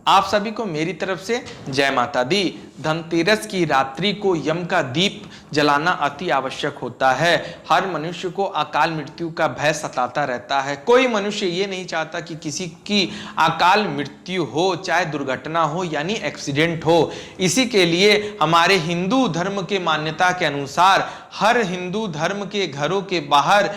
आप सभी को मेरी तरफ से जय माता दी। धनतेरस की रात्रि को यम का दीप जलाना अति आवश्यक होता है। हर मनुष्य को अकाल मृत्यु का भय सताता रहता है। कोई मनुष्य ये नहीं चाहता कि किसी की अकाल मृत्यु हो, चाहे दुर्घटना हो यानी एक्सीडेंट हो। इसी के लिए हमारे हिंदू धर्म के मान्यता के अनुसार हर हिंदू धर्म के घरों के बाहर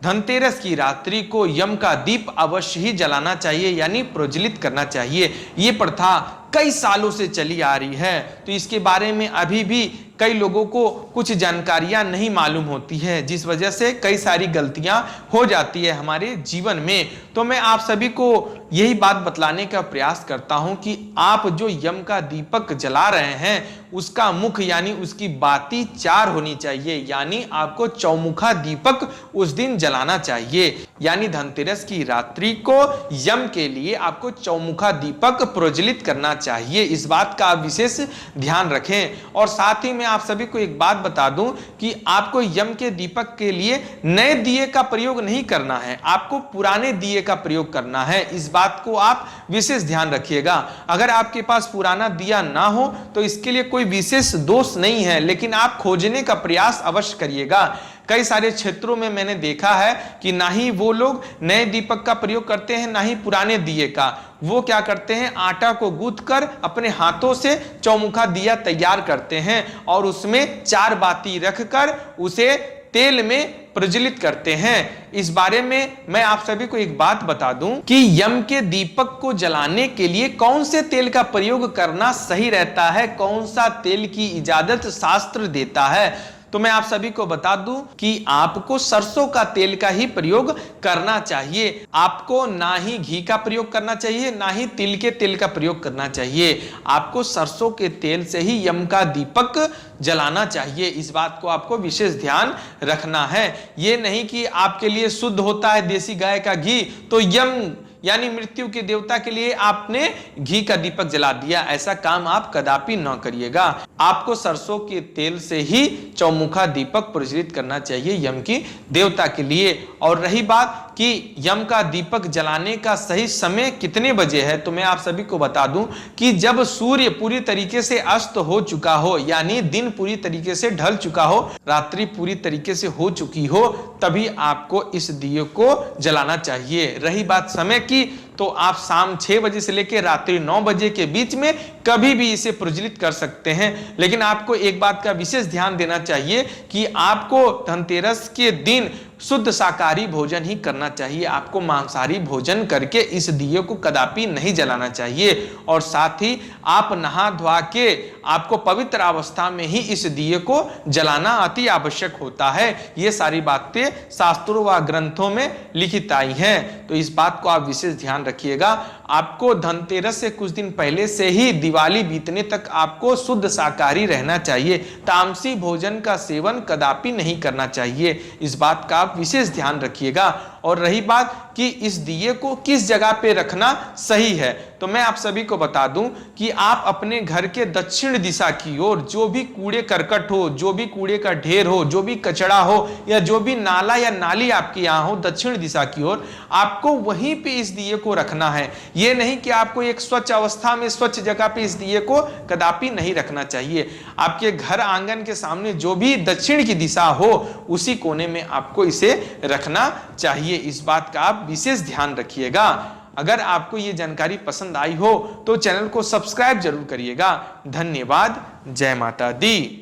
धनतेरस की रात्रि को यम का दीप अवश्य ही जलाना चाहिए, यानी प्रज्वलित करना चाहिए। ये प्रथा कई सालों से चली आ रही है, तो इसके बारे में अभी भी कई लोगों को कुछ जानकारियां नहीं मालूम होती है, जिस वजह से कई सारी गलतियां हो जाती है हमारे जीवन में। तो मैं आप सभी को यही बात बतलाने का प्रयास करता हूं कि आप जो यम का दीपक जला रहे हैं उसका मुख यानी उसकी बाती 4 होनी चाहिए, यानी आपको चौमुखा दीपक उस दिन जलाना चाहिए। यानी धनतेरस की रात्रि को यम के लिए आपको चौमुखा दीपक प्रज्वलित करना चाहिए। इस बात का आप विशेष ध्यान रखें। और साथ ही मैं आप सभी को एक बात बता दूं कि आपको यम के दीपक के लिए नए दिए का प्रयोग नहीं करना है, आपको पुराने दिए का प्रयोग करना है। इस बात को आप विशेष ध्यान रखिएगा। अगर आपके पास पुराना दिया ना हो तो इसके लिए कोई विशेष दोष नहीं है, लेकिन आप खोजने का प्रयास अवश्य करिएगा। कई सारे क्षेत्रों में मैंने देखा है कि ना ही वो लोग नए दीपक का प्रयोग करते हैं, ना ही पुराने दिए का। वो क्या करते हैं, आटा को गूंथ कर अपने हाथों से चौमुखा दिया तैयार करते हैं और उसमें 4 बाती रखकर उसे तेल में प्रज्वलित करते हैं। इस बारे में मैं आप सभी को एक बात बता दूं कि यम के दीपक को जलाने के लिए कौन से तेल का प्रयोग करना सही रहता है, कौन सा तेल की इजाजत शास्त्र देता है। तो मैं आप सभी को बता दूं कि आपको सरसों का तेल का ही प्रयोग करना चाहिए। आपको ना ही घी का प्रयोग करना चाहिए, ना ही तिल के तेल का प्रयोग करना चाहिए। आपको सरसों के तेल से ही यम का दीपक जलाना चाहिए। इस बात को आपको विशेष ध्यान रखना है। ये नहीं कि आपके लिए शुद्ध होता है देसी गाय का घी तो यम यानी मृत्यु के देवता के लिए आपने घी का दीपक जला दिया, ऐसा काम आप कदापि न करिएगा। आपको सरसों के तेल से ही चौमुखा दीपक प्रज्वलित करना चाहिए यम की देवता के लिए। और रही बात कि यम का दीपक जलाने का सही समय कितने बजे है, तो मैं आप सभी को बता दूं कि जब सूर्य पूरी तरीके से अस्त हो चुका हो, यानी दिन पूरी तरीके से ढल चुका हो, रात्रि पूरी तरीके से हो चुकी हो, तभी आपको इस दिए को जलाना चाहिए। रही बात समय की, तो आप शाम 6 बजे से लेकर रात्रि 9 बजे के बीच में कभी भी इसे प्रज्वलित कर सकते हैं। लेकिन आपको एक बात का विशेष ध्यान देना चाहिए कि आपको धनतेरस के दिन शुद्ध शाकाहारी भोजन ही करना चाहिए। आपको मांसाहारी भोजन करके इस दिए को कदापि नहीं जलाना चाहिए। और साथ ही आप नहा धोआ के आपको पवित्र अवस्था में ही इस दिए को जलाना अति आवश्यक होता है। ये सारी बातें शास्त्रों व ग्रंथों में लिखित आई हैं, तो इस बात को आप विशेष ध्यान रखिएगा। आपको धनतेरस से कुछ दिन पहले से ही दिवाली बीतने तक आपको शुद्ध शाकाहारी रहना चाहिए। तामसी भोजन का सेवन कदापि नहीं करना चाहिए। इस बात का आप विशेष ध्यान रखिएगा। और रही बात कि इस दिए को किस जगह पे रखना सही है, तो मैं आप सभी को बता दूं कि आप अपने घर के दक्षिण दिशा की ओर जो भी कूड़े करकट हो, जो भी कूड़े का ढेर हो, जो भी कचरा हो या जो भी नाला या नाली आपके यहाँ हो दक्षिण दिशा की ओर, आपको वहीं पे इस दिए को रखना है। ये नहीं कि आपको एक स्वच्छ अवस्था में स्वच्छ जगह पे इस दिए को कदापि नहीं रखना चाहिए। आपके घर आंगन के सामने जो भी दक्षिण की दिशा हो उसी कोने में आपको इसे रखना चाहिए। इस बात का आप विशेष ध्यान रखिएगा। अगर आपको ये जानकारी पसंद आई हो तो चैनल को सब्सक्राइब जरूर करिएगा। धन्यवाद। जय माता दी।